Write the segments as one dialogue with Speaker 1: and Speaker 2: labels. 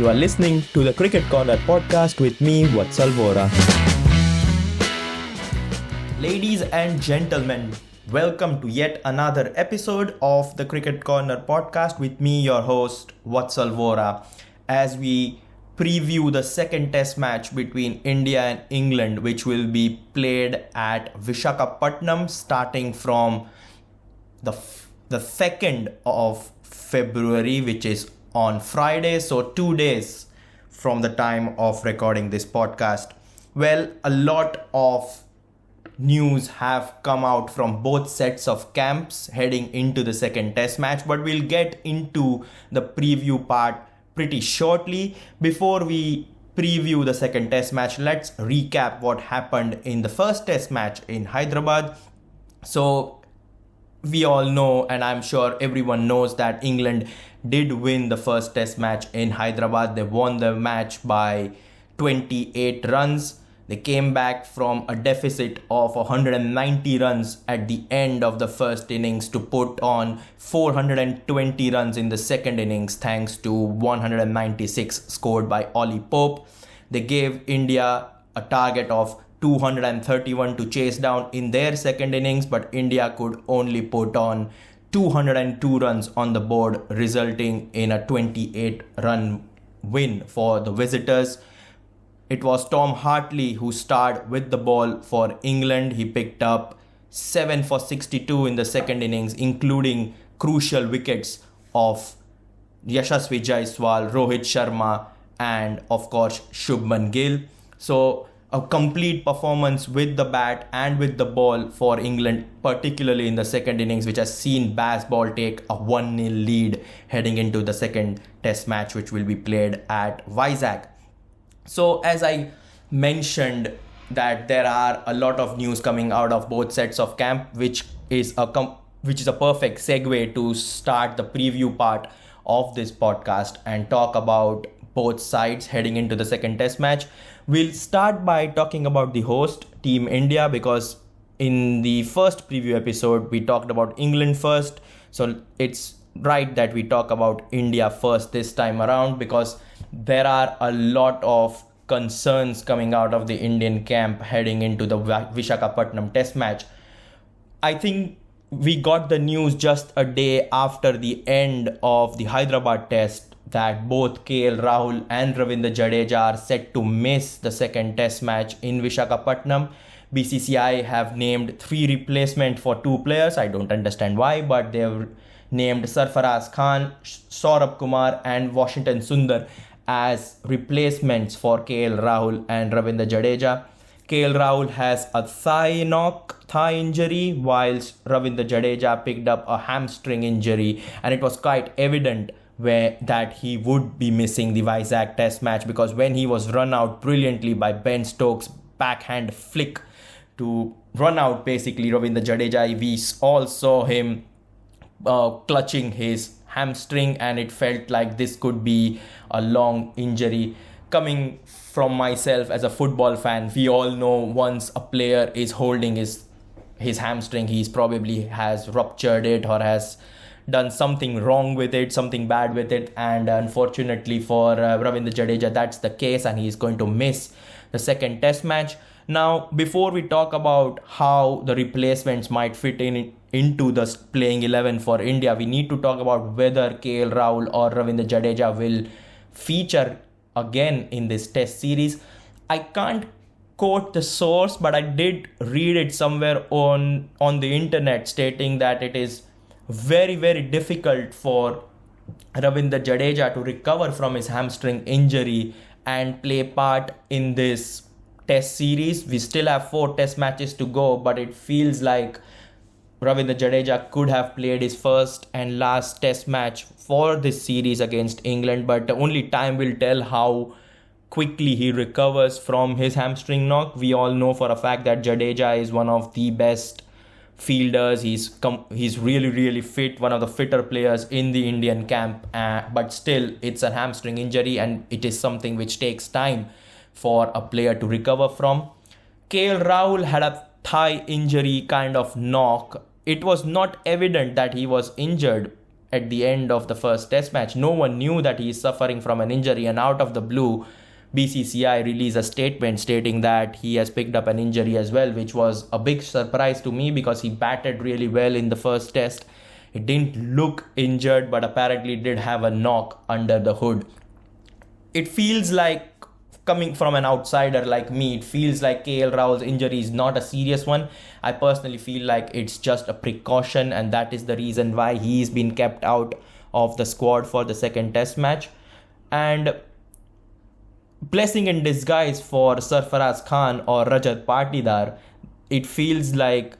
Speaker 1: You are listening to the Cricket Corner podcast with me, Vatsal Vora. Ladies and gentlemen, welcome to yet another episode of the Cricket Corner podcast with me, your host, Vatsal Vora, as we preview the second test match between India and England, which will be played at Visakhapatnam starting from the 2nd of February, which is on Friday, so 2 days from the time of recording this podcast. Well, a lot of news have come out from both sets of camps heading into the second test match, but we'll get into the preview part pretty shortly. Before we preview the second test match, let's recap what happened in the first test match in Hyderabad. So we all know, and I'm sure everyone knows, that England did win the first test match in Hyderabad. They won the match by 28 runs. They came back from a deficit of 190 runs at the end of the first innings to put on 420 runs in the second innings thanks to 196 scored by Ollie Pope. They gave India a target of 231 to chase down in their second innings, but India could only put on 202 runs on the board, resulting in a 28-run win for the visitors. It was Tom Hartley who started with the ball for England. He picked up 7 for 62 in the second innings, including crucial wickets of Yashasvi Jaiswal, Rohit Sharma, and of course Shubman Gill. So a complete performance with the bat and with the ball for England, particularly in the second innings, which has seen Bazball take a 1-0 lead heading into the second test match, which will be played at Vizag. So as I mentioned, that there are a lot of news coming out of both sets of camp, which is a perfect segue to start the preview part of this podcast and talk about both sides heading into the second test match. We'll start by talking about the host, Team India, because in the first preview episode, we talked about England first. So it's right that we talk about India first this time around, because there are a lot of concerns coming out of the Indian camp heading into the Visakhapatnam test match. I think we got the news just a day after the end of the Hyderabad test that both KL Rahul and Ravindra Jadeja are set to miss the second test match in Visakhapatnam. BCCI have named 3 replacements for 2 players. I don't understand why, but they've named Sarfaraz Khan, Saurabh Kumar and Washington Sundar as replacements for KL Rahul and Ravindra Jadeja. KL Rahul has a thigh injury, whilst Ravindra Jadeja picked up a hamstring injury, and it was quite evident that he would be missing the Vizag test match, because when he was run out brilliantly by Ben Stokes' backhand flick to run out basically Ravindra Jadeja, we all saw him clutching his hamstring, and it felt like this could be a long injury. Coming from myself as a football fan, we all know once a player is holding his hamstring, he's probably has ruptured it or has done something wrong with it, something bad with it, and unfortunately for Ravindra Jadeja, that's the case, and he's going to miss the second test match. Now, before we talk about how the replacements might fit into the playing 11 for India, we need to talk about whether KL Rahul or Ravindra Jadeja will feature again in this test series. I can't quote the source, but I did read it somewhere on the internet stating that it is very, very difficult for Ravindra Jadeja to recover from his hamstring injury and play part in this test series. We still have 4 test matches to go, but it feels like Ravindra Jadeja could have played his first and last test match for this series against England, but only time will tell how quickly he recovers from his hamstring knock. We all know for a fact that Jadeja is one of the best fielders. He's really, really fit, one of the fitter players in the Indian camp, but still it's a hamstring injury, and it is something which takes time for a player to recover from. KL Rahul had a thigh injury kind of knock. It was not evident that he was injured at the end of the first test match. No one knew that he is suffering from an injury, and out of the blue, BCCI released a statement stating that he has picked up an injury as well, which was a big surprise to me because he batted really well in the first test. It didn't look injured, but apparently did have a knock under the hood. It feels like, coming from an outsider like me, it feels like KL Rahul's injury is not a serious one. I personally feel like it's just a precaution, and that is the reason why he's been kept out of the squad for the second test match. And blessing in disguise for Sarfaraz Khan or Rajat Patidar, it feels like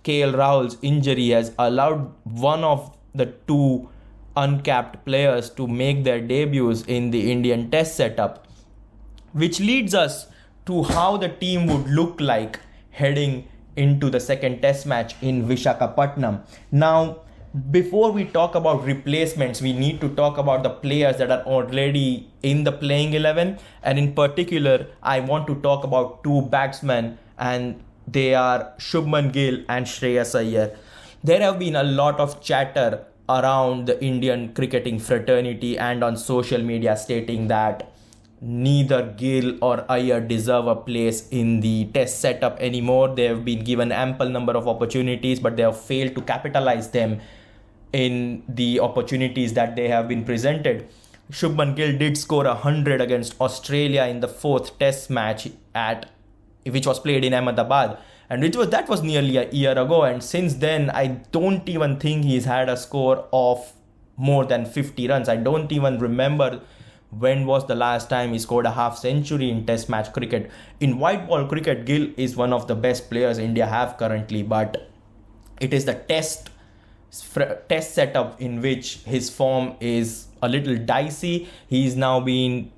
Speaker 1: KL Rahul's injury has allowed one of the two uncapped players to make their debuts in the Indian test setup, which leads us to how the team would look like heading into the second test match in Visakhapatnam. Now, before we talk about replacements, we need to talk about the players that are already in the playing 11, and in particular, I want to talk about two batsmen, and they are Shubman Gill and Shreyas Iyer. There have been a lot of chatter around the Indian cricketing fraternity and on social media stating that neither Gill or Iyer deserve a place in the test setup anymore. They have been given ample number of opportunities, but they have failed to capitalize them in the opportunities that they have been presented. Shubman Gill did score 100 against Australia in the fourth test match which was played in Ahmedabad, and that was nearly a year ago, and since then I don't even think he's had a score of more than 50 runs. I don't even remember when was the last time he scored a half century in test match cricket. In white ball cricket, Gill is one of the best players India have currently, but it is the test setup in which his form is a little dicey. He's now been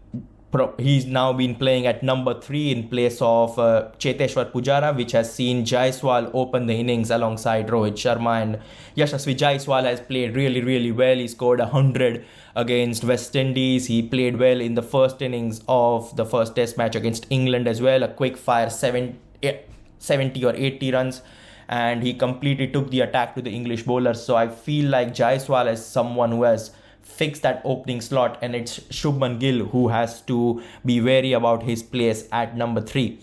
Speaker 1: playing at number 3 in place of Cheteshwar Pujara, which has seen Jaiswal open the innings alongside Rohit Sharma, and Yashasvi Jaiswal has played really, really well. He scored 100 against West Indies. He played well in the first innings of the first test match against England as well, a quick fire 70 or 80 runs, and he completely took the attack to the English bowlers. So I feel like Jaiswal is someone who has fix that opening slot, and it's Shubman Gill who has to be wary about his place at number 3.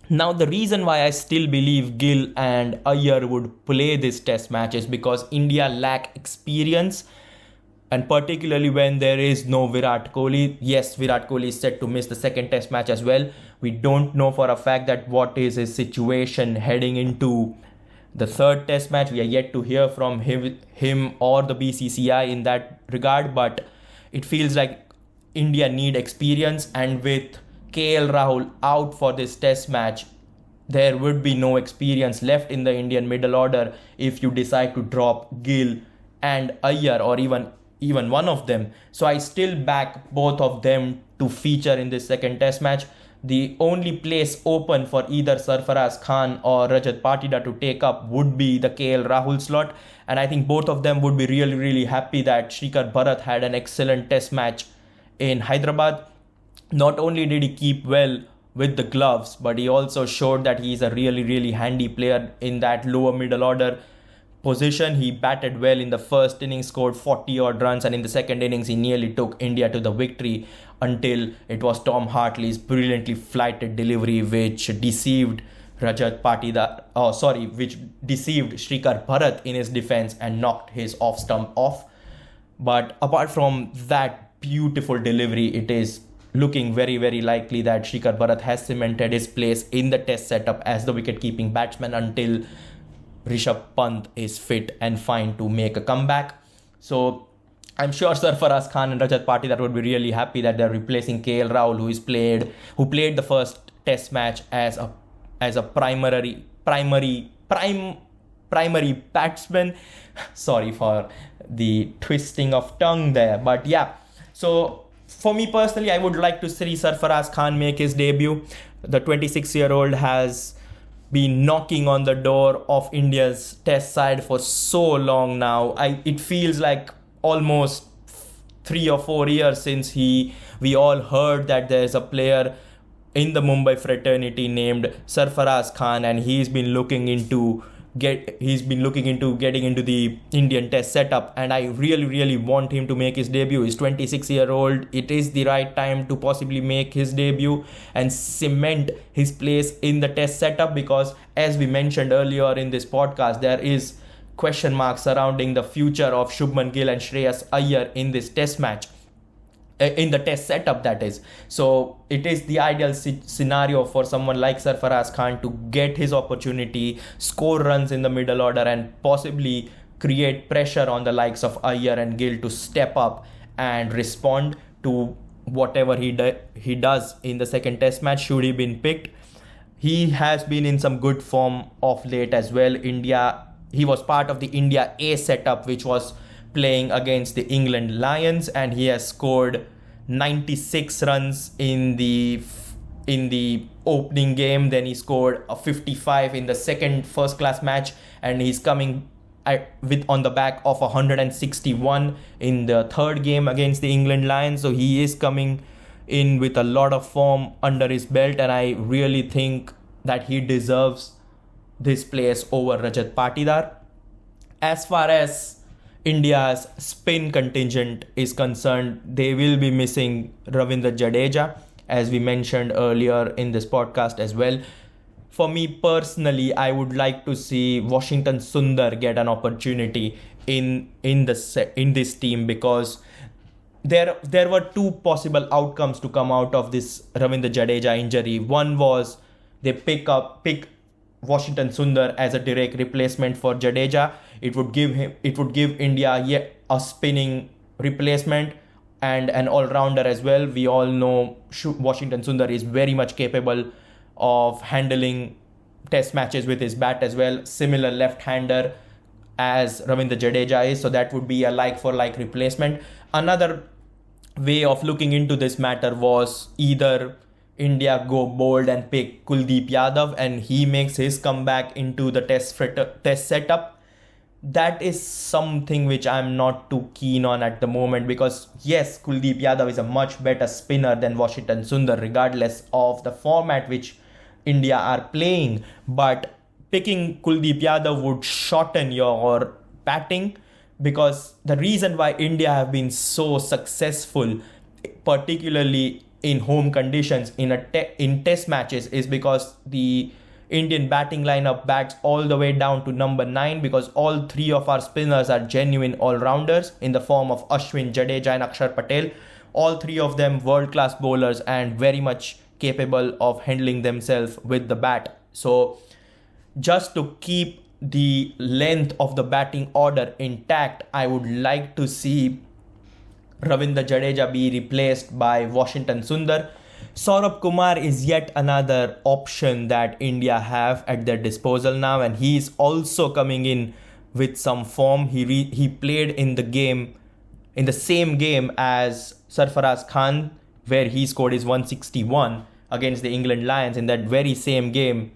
Speaker 1: Now, the reason why I still believe Gill and Iyer would play this test match is because India lack experience, and particularly when there is no Virat Kohli. Yes, Virat Kohli is set to miss the second test match as well. We don't know for a fact that what is his situation heading into the third test match. We are yet to hear from him or the BCCI in that regard, but it feels like India need experience, and with KL Rahul out for this test match, there would be no experience left in the Indian middle order if you decide to drop Gill and Iyer, or even one of them. So I still back both of them to feature in this second test match. The only place open for either Sarfaraz Khan or Rajat Patidar to take up would be the KL Rahul slot, and I think both of them would be really, really happy that Shrikar Bharat had an excellent test match in Hyderabad. Not only did he keep well with the gloves, but he also showed that he is a really, really handy player in that lower middle order position. He batted well in the first innings, scored 40 odd runs, and in the second innings he nearly took India to the victory until it was Tom Hartley's brilliantly flighted delivery which deceived Shrikar Bharat in his defense and knocked his off stump off. But apart from that beautiful delivery, it is looking very, very likely that Shrikar Bharat has cemented his place in the test setup as the wicket-keeping batsman until Rishabh Pant is fit and fine to make a comeback. So I'm sure Sarfaraz Khan and Rajat Patidar would be really happy that they're replacing KL Rahul, who played the first test match as a primary batsman. Sorry for the twisting of tongue there, but yeah. So for me personally, I would like to see Sarfaraz Khan make his debut. The 26-year-old has been knocking on the door of India's test side for so long now. It feels like almost 3 or 4 years since we all heard that there's a player in the Mumbai fraternity named Sarfaraz Khan, and he's been looking into he's been looking into getting into the Indian Test setup, and I really want him to make his debut. He's 26-year-old. It is the right time to possibly make his debut and cement his place in the Test setup, because as we mentioned earlier in this podcast, there is question marks surrounding the future of Shubman Gill and Shreyas Iyer in this Test match, in the Test setup, that is. So it is the ideal scenario for someone like Sarfaraz Khan to get his opportunity, score runs in the middle order, and possibly create pressure on the likes of Iyer and Gill to step up and respond to whatever he does in the second Test match should he been picked. He has been in some good form of late as well. He was part of the India A setup, which was playing against the England Lions, and he has scored 96 runs in the opening game. Then he scored a 55 in the second first class match, and he's coming on the back of 161 in the third game against the England Lions. So he is coming in with a lot of form under his belt, and I really think that he deserves this place over Rajat Patidar. As far as India's spin contingent is concerned, they will be missing Ravindra Jadeja, as we mentioned earlier in this podcast as well. For me personally, I would like to see Washington Sundar get an opportunity in this team, because there were two possible outcomes to come out of this Ravindra Jadeja injury. One was they pick Washington Sundar as a direct replacement for Jadeja. It would give India a spinning replacement and an all-rounder as well. We all know Washington Sundar is very much capable of handling Test matches with his bat as well. Similar left-hander as Ravindra Jadeja is, so that would be a like-for-like replacement. Another way of looking into this matter was either India go bold and pick Kuldeep Yadav and he makes his comeback into the test setup. That is something which I'm not too keen on at the moment, because yes, Kuldeep Yadav is a much better spinner than Washington Sundar regardless of the format which India are playing, but picking Kuldeep Yadav would shorten your batting, because the reason why India have been so successful, particularly in home conditions in Test matches, is because the Indian batting lineup bats all the way down to number 9, because all three of our spinners are genuine all-rounders in the form of Ashwin, Jadeja and Akshar Patel. All three of them world-class bowlers and very much capable of handling themselves with the bat. So just to keep the length of the batting order intact, I would like to see Ravindra Jadeja be replaced by Washington Sundar. Saurabh Kumar is yet another option that India have at their disposal now, and he is also coming in with some form. He played in the same game as Sarfaraz Khan, where he scored his 161 against the England Lions. In that very same game,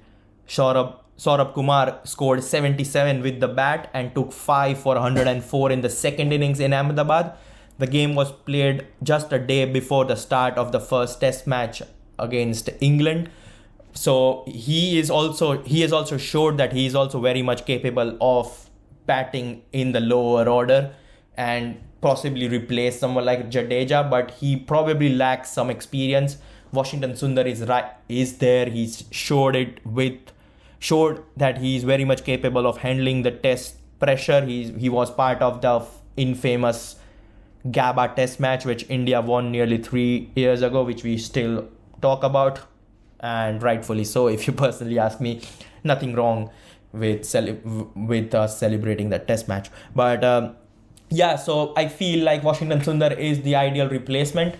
Speaker 1: Saurabh Kumar scored 77 with the bat and took 5 for 104 in the second innings in Ahmedabad. The game was played just a day before the start of the first Test match against England. So he has also showed that he is also very much capable of batting in the lower order and possibly replace someone like Jadeja, but he probably lacks some experience. Washington Sundar is there. He's showed that he is very much capable of handling the Test pressure. He was part of the infamous Gabba Test match which India won nearly 3 years ago, which we still talk about, and rightfully so. If you personally ask me, nothing wrong with us celebrating that Test match. But so I feel like Washington Sundar is the ideal replacement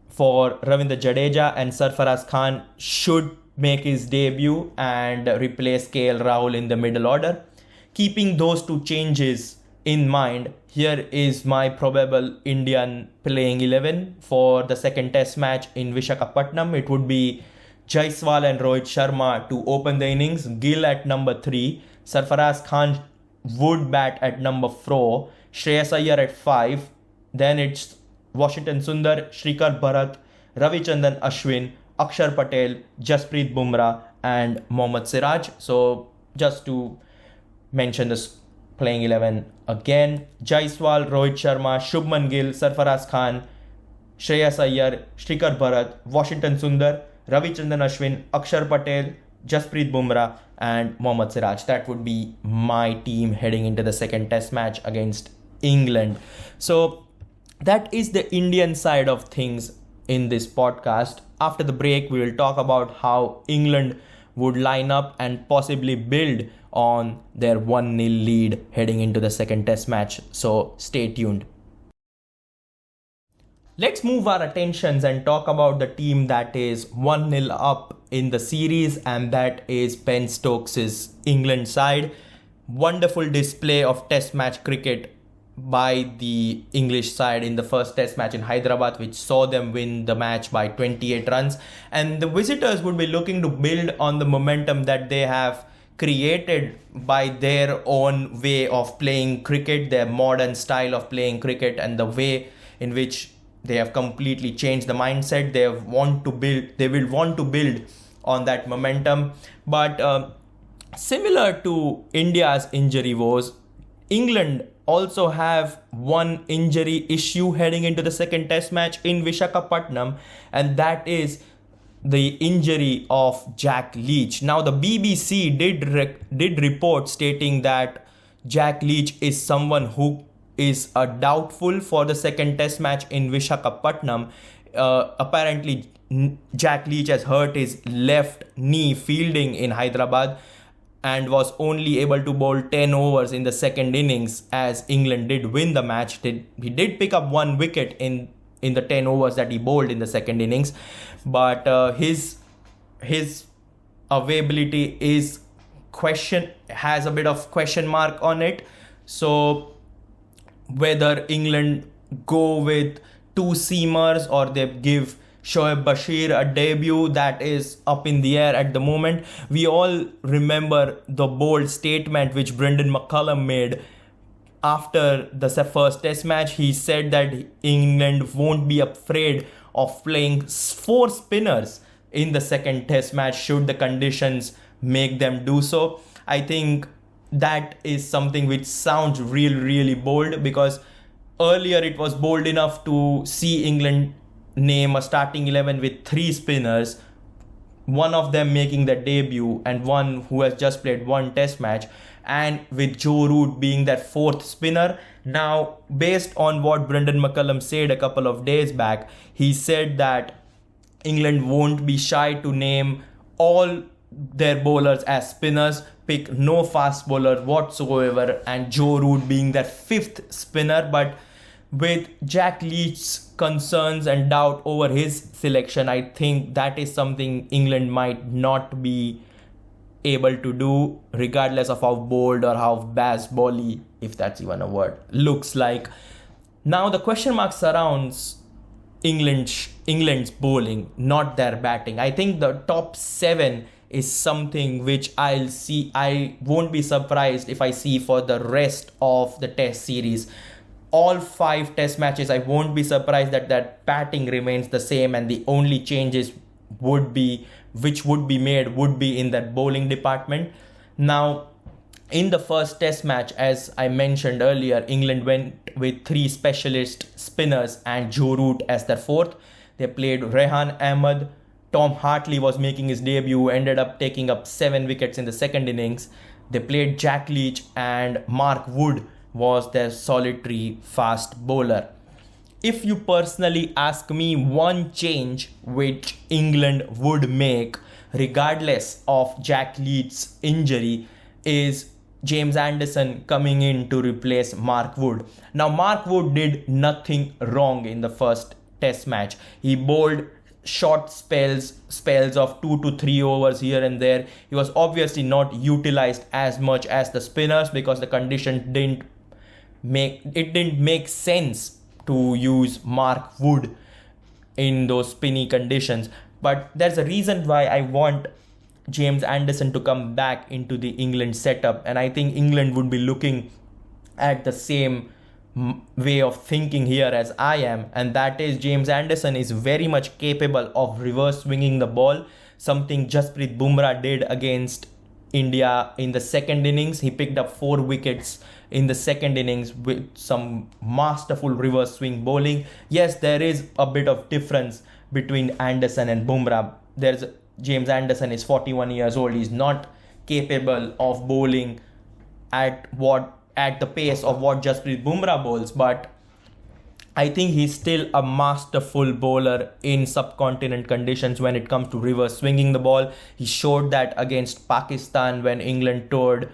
Speaker 1: for Ravindra Jadeja, and Sarfaraz Khan should make his debut and replace KL Rahul in the middle order. Keeping those two changes in mind, here is my probable Indian playing 11 for the second Test match in Visakhapatnam. It would be Jaiswal and Rohit Sharma to open the innings, Gill at number 3, Sarfaraz Khan would bat at number 4, Shreyas Iyer at 5, then it's Washington Sundar, Shrikar Bharat, Ravichandran Ashwin, Akshar Patel, Jasprit Bumrah and Mohammad Siraj. So just to mention this playing 11 again. Jaiswal, Rohit Sharma, Shubman Gill, Sarfaraz Khan, Shreyas Iyer, Shrikar Bharat, Washington Sundar, Ravichandran Ashwin, Akshar Patel, Jasprit Bumrah and Mohammad Siraj. That would be my team heading into the second test match against England. So that is the Indian side of things in this podcast. After the break, we will talk about how England would line up and possibly build on their 1-0 lead heading into the second test match. So stay tuned. Let's move our attentions and talk about the team that is 1-0 up in the series, and that is Ben Stokes' England side. Wonderful display of test match cricket by the English side in the first test match in Hyderabad, which saw them win the match by 28 runs. And the visitors would be looking to build on the momentum that they have created by their own way of playing cricket, their modern style of playing cricket, and the way in which they have completely changed the mindset. They will want to build on that momentum. But similar to India's injury woes, England also have one injury issue heading into the second test match in Visakhapatnam, and that is the injury of Jack Leach. Now, the BBC did report stating that Jack Leach is someone who is a doubtful for the second test match in Visakhapatnam. Apparently, Jack Leach has hurt his left knee fielding in Hyderabad and was only able to bowl 10 overs in the second innings, as England did win the match. He did pick up one wicket in the 10 overs that he bowled in the second innings, but his availability has a bit of question mark on it. So whether England go with two seamers or they give Shoaib Bashir a debut, that is up in the air at the moment. We all remember the bold statement which Brendan McCullum made after the first test match. He said that England won't be afraid of playing 4 spinners in the second test match should the conditions make them do so. I think that is something which sounds really bold, because earlier it was bold enough to see England name a starting 11 with 3 spinners, one of them making their debut and one who has just played one test match, and with Joe Root being that 4th spinner. Now, based on what Brendan McCullum said a couple of days back, he said that England won't be shy to name all their bowlers as spinners, pick no fast bowler whatsoever, and Joe Root being that 5th spinner. But with Jack Leach's concerns and doubt over his selection, I think that is something England might not be able to do, regardless of how bold or how Bazball-y, if that's even a word, looks like. Now the question mark surrounds England's bowling, not their batting. I think the top 7 is something which I won't be surprised if I see for the rest of the test series. All 5 test matches, I won't be surprised that batting remains the same, and the only changes would be made in that bowling department. Now, in the first test match, as I mentioned earlier, England went with 3 specialist spinners and Joe Root as their 4th. They played Rehan Ahmed. Tom Hartley was making his debut, ended up taking up 7 wickets in the second innings. They played Jack Leach, and Mark Wood was their solitary fast bowler. If you personally ask me, one change which England would make regardless of Jack Leach's injury is James Anderson coming in to replace Mark Wood. Now, Mark Wood did nothing wrong in the first test match. He bowled short spells of 2 to 3 overs here and there. He was obviously not utilized as much as the spinners because the condition didn't make sense to use Mark Wood in those spinny conditions. But there's a reason why I want James Anderson to come back into the England setup, and I think England would be looking at the same way of thinking here as I am, and that is James Anderson is very much capable of reverse swinging the ball, something Jasprit Bumrah did against India in the second innings. He picked up 4 wickets in the second innings with some masterful reverse swing bowling. Yes, there is a bit of difference between Anderson and Bumrah. James Anderson is 41 years old. He's not capable of bowling at the pace of what Jasprit Bumrah bowls, but I think he's still a masterful bowler in subcontinent conditions when it comes to reverse swinging the ball. He showed that against Pakistan when England toured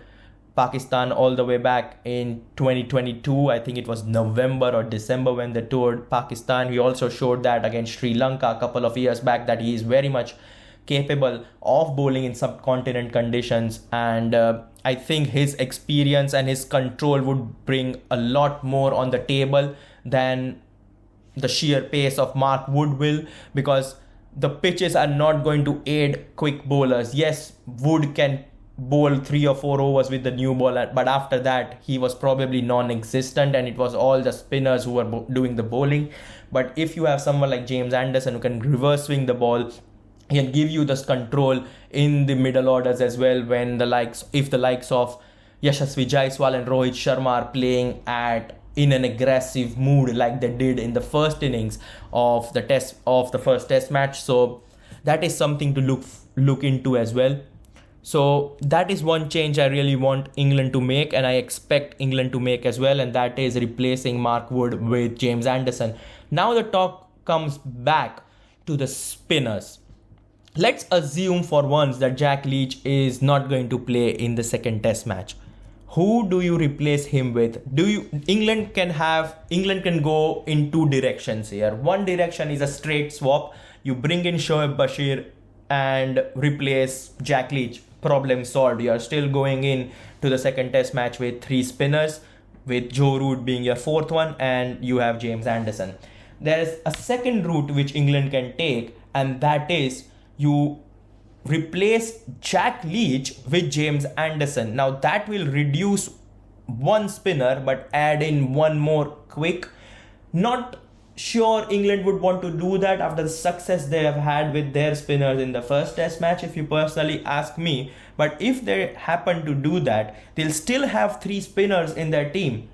Speaker 1: Pakistan all the way back in 2022. I think it was November or December when they toured Pakistan. He also showed that against Sri Lanka a couple of years back, that he is very much capable of bowling in subcontinent conditions, and I think his experience and his control would bring a lot more on the table than the sheer pace of Mark Wood will, because the pitches are not going to aid quick bowlers. Yes, Wood can bowl 3 or 4 overs with the new bowler, but after that he was probably non-existent and it was all the spinners who were doing the bowling. But if you have someone like James Anderson who can reverse swing the ball, he can give you this control in the middle orders as well, when if the likes of Yashasvi Jaiswal and Rohit Sharma are playing in an aggressive mood like they did in the first innings of the first test match. So that is something to look into as well. So that is one change I really want England to make, and I expect England to make as well, and that is replacing Mark Wood with James Anderson. Now the talk comes back to the spinners. Let's assume for once that Jack Leach is not going to play in the second test match. Who do you replace him with? England can go in two directions here. One direction is a straight swap. You bring in Shoaib Bashir and replace Jack Leach. Problem solved. You are still going in to the second test match with 3 spinners, with Joe Root being your 4th one, and you have James Anderson. There is a second route which England can take, and that is you replace Jack Leach with James Anderson. Now that will reduce one spinner but add in one more quick. Not sure England would want to do that after the success they have had with their spinners in the first test match, if you personally ask me. But if they happen to do that, they'll still have 3 spinners in their team.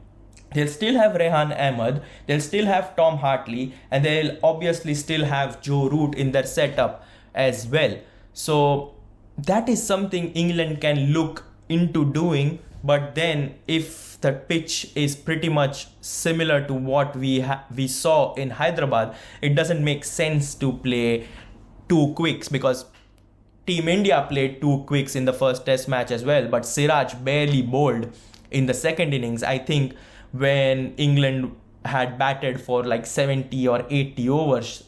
Speaker 1: They'll still have Rehan Ahmed, they'll still have Tom Hartley, and they'll obviously still have Joe Root in their setup as well. So that is something England can look into doing. But then if the pitch is pretty much similar to what we saw in Hyderabad, it doesn't make sense to play 2 quicks, because Team India played 2 quicks in the first test match as well, but Siraj barely bowled in the second innings. I think when England had batted for like 70 or 80 overs,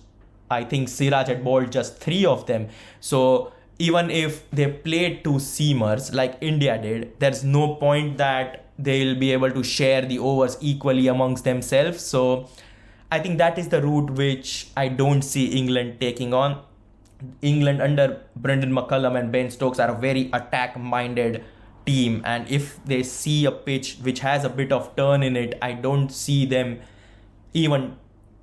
Speaker 1: I think Siraj had bowled just 3 of them. So even if they played 2 seamers like India did, there's no point that they'll be able to share the overs equally amongst themselves. So I think that is the route which I don't see England taking on. England under Brendan McCullum and Ben Stokes are a very attack-minded team, and if they see a pitch which has a bit of turn in it, I don't see them even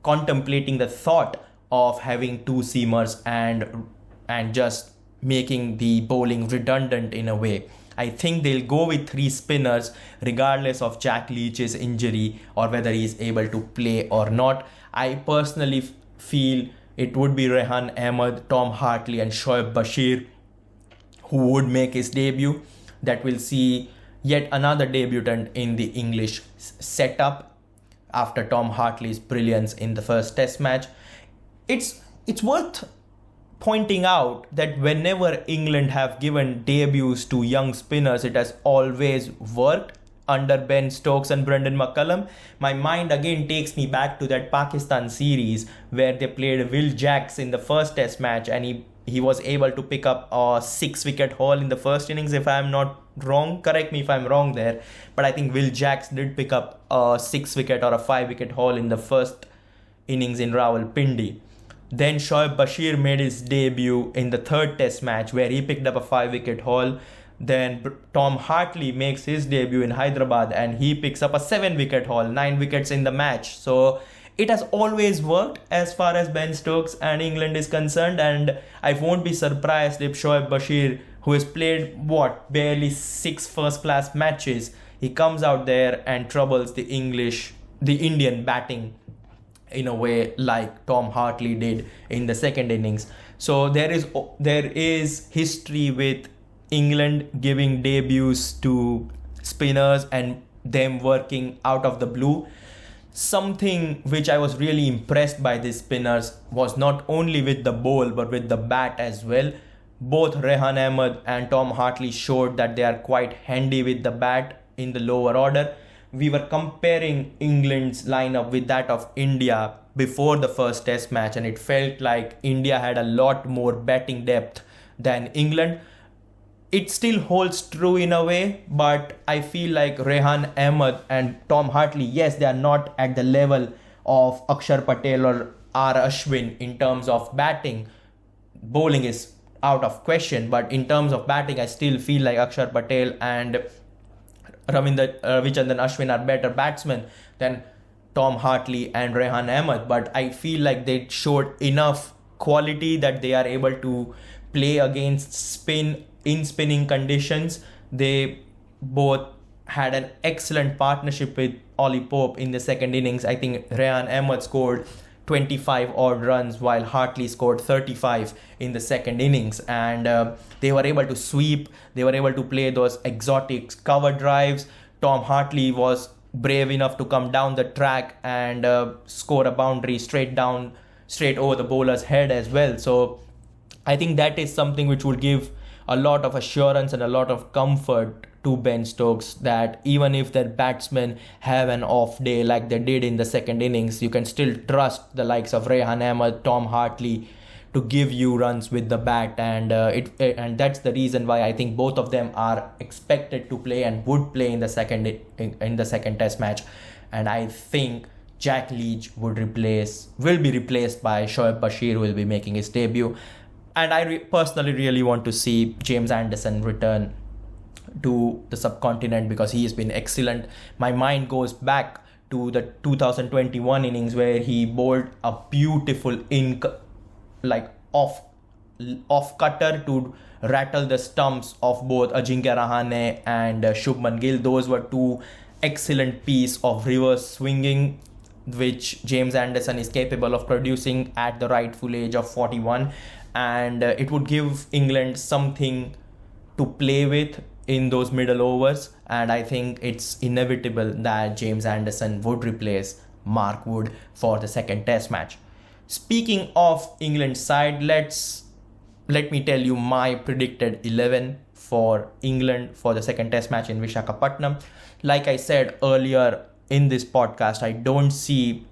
Speaker 1: contemplating the thought of having 2 seamers and just making the bowling redundant in a way. I think they'll go with 3 spinners regardless of Jack Leach's injury or whether he's able to play or not. I personally feel it would be Rehan Ahmed, Tom Hartley and Shoaib Bashir who would make his debut. That will see yet another debutant in the English setup after Tom Hartley's brilliance in the first test match. It's worth pointing out that whenever England have given debuts to young spinners, it has always worked under Ben Stokes and Brendan McCullum. My mind again takes me back to that Pakistan series where they played Will Jacks in the first test match, and he was able to pick up a 6-wicket haul in the first innings, if I'm not wrong. Correct me if I'm wrong there, but I think Will Jacks did pick up a 6-wicket or a 5-wicket haul in the first innings in Rawalpindi. Then Shoaib Bashir made his debut in the third test match where he picked up a 5-wicket haul. Then Tom Hartley makes his debut in Hyderabad and he picks up a 7-wicket haul, 9 wickets in the match. So it has always worked as far as Ben Stokes and England is concerned, and I won't be surprised if Shoaib Bashir, who has played barely 6 first class matches. He comes out there and troubles the Indian batting in a way like Tom Hartley did in the second innings. So there is history with England giving debuts to spinners and them working out of the blue. Something which I was really impressed by these spinners was not only with the ball but with the bat as well. Both Rehan Ahmed and Tom Hartley showed that they are quite handy with the bat in the lower order. We were comparing England's lineup with that of India before the first test match, and it felt like India had a lot more batting depth than England. It still holds true in a way, but I feel like Rehan Ahmed and Tom Hartley, yes, they are not at the level of Akshar Patel or R. Ashwin in terms of batting. Bowling is out of question, but in terms of batting, I still feel like Akshar Patel and Ravichandran Ashwin are better batsmen than Tom Hartley and Rehan Ahmed. But I feel like they showed enough quality that they are able to play against spinning conditions. They both had an excellent partnership with Ollie Pope in the second innings. I think Rehan Ahmed scored 25 odd runs while Hartley scored 35 in the second innings, and they were able to sweep. They were able to play those exotic cover drives. Tom Hartley was brave enough to come down the track and score a boundary straight over the bowler's head as well. So I think that is something which would give a lot of assurance and a lot of comfort to Ben Stokes, that even if their batsmen have an off day like they did in the second innings, you can still trust the likes of Rehan Ahmed, Tom Hartley to give you runs with the bat, and that's the reason why I think both of them are expected to play and would play in the second test match. And I think Jack Leach will be replaced by Shoaib Bashir, who will be making his debut. And I personally really want to see James Anderson return to the subcontinent because he has been excellent. My mind goes back to the 2021 innings where he bowled a beautiful off cutter to rattle the stumps of both Ajinkya Rahane and Shubman Gill. Those were two excellent piece of reverse swinging which James Anderson is capable of producing at the rightful age of 41, and it would give England something to play with in those middle overs, and I think it's inevitable that James Anderson would replace Mark Wood for the second test match. Speaking of England's side, let me tell you my predicted 11 for England for the second test match in Visakhapatnam. Like I said earlier in this podcast, I don't see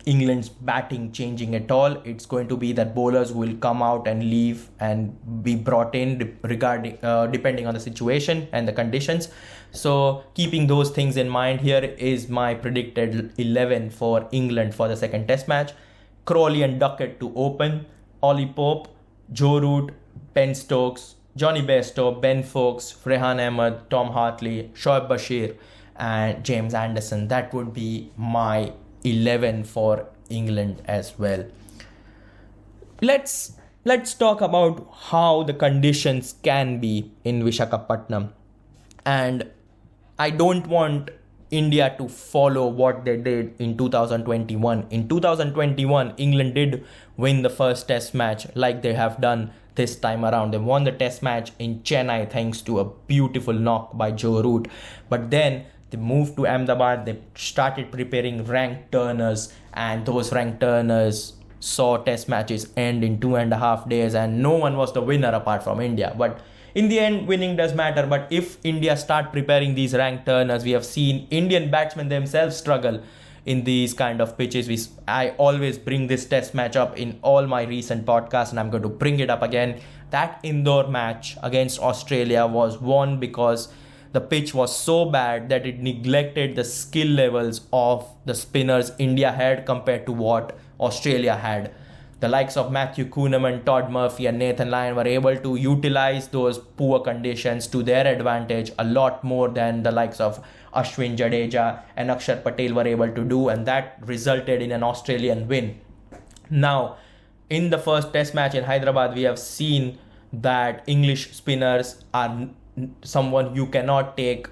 Speaker 1: England's batting changing at all. It's going to be that bowlers will come out and leave and be brought in depending on the situation and the conditions. So keeping those things in mind, here is my predicted 11 for England for the second test match. Crawley and Duckett to open, Ollie Pope, Joe Root, Ben Stokes, Johnny Bairstow, Ben Foakes, Rehan Ahmed, Tom Hartley, Shoaib Bashir and James Anderson. That would be my 11 for England as well. Let's talk about how the conditions can be in Visakhapatnam, and I don't want India to follow what they did in 2021. In 2021, England did win the first test match like they have done this time around. They won the test match in Chennai thanks to a beautiful knock by Joe Root. But then they moved to Ahmedabad, they started preparing ranked turners, and those ranked turners saw test matches end in 2.5 days, and no one was the winner apart from India. But in the end, winning does matter. But if India start preparing these ranked turners, we have seen Indian batsmen themselves struggle in these kind of pitches. I always bring this test match up in all my recent podcasts, and I'm going to bring it up again. That Indore match against Australia was won because the pitch was so bad that it neglected the skill levels of the spinners India had compared to what Australia had. The likes of Matthew Kuhneman, Todd Murphy and Nathan Lyon were able to utilize those poor conditions to their advantage a lot more than the likes of Ashwin Jadeja and Akshar Patel were able to do, and that resulted in an Australian win. Now, in the first test match in Hyderabad, we have seen that English spinners are someone you cannot take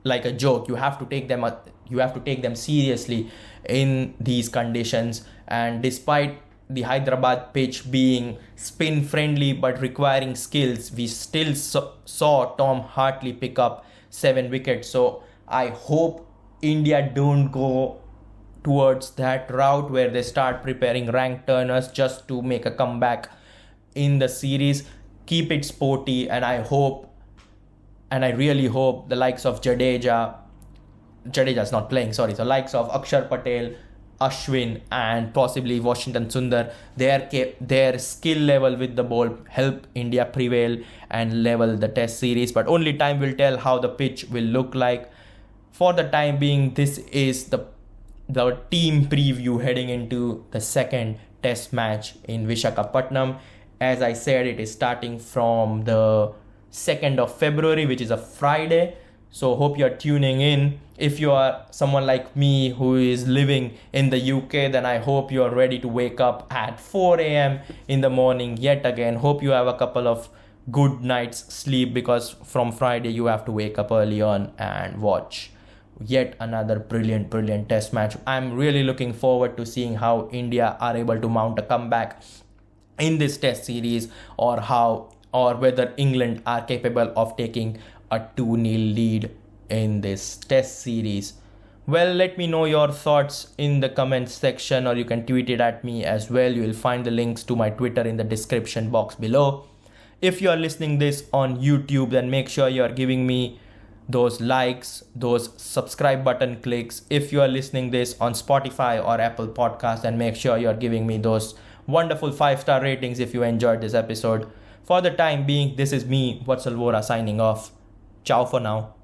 Speaker 1: like a joke. You have to take them seriously in these conditions. And despite the Hyderabad pitch being spin friendly but requiring skills, we still saw Tom Hartley pick up 7 wickets. So I hope India don't go towards that route where they start preparing rank turners just to make a comeback in the series. Keep it sporty, and I really hope the likes of Jadeja's not playing, sorry, the likes of Akshar Patel, Ashwin, and possibly Washington Sundar, their skill level with the ball help India prevail and level the test series. But only time will tell how the pitch will look like. For the time being, this is the team preview heading into the second test match in Visakhapatnam. As I said, it is starting from the 2nd of February, which is a Friday. So hope you're tuning in. If you are someone like me who is living in the UK, then I hope you are ready to wake up at 4 a.m. in the morning yet again. Hope you have a couple of good nights sleep, because from Friday you have to wake up early on and watch yet another brilliant test match. I'm really looking forward to seeing how India are able to mount a comeback in this test series, or whether England are capable of taking a 2-0 lead in this test series. Well, let me know your thoughts in the comments section, or you can tweet it at me as well. You will find the links to my Twitter in the description box below. If you are listening this on YouTube, then make sure you are giving me those likes, those subscribe button clicks. If you are listening this on Spotify or Apple Podcast, then make sure you are giving me those wonderful 5-star ratings if you enjoyed this episode. For the time being, this is me, Vatsalvora, signing off. Ciao for now.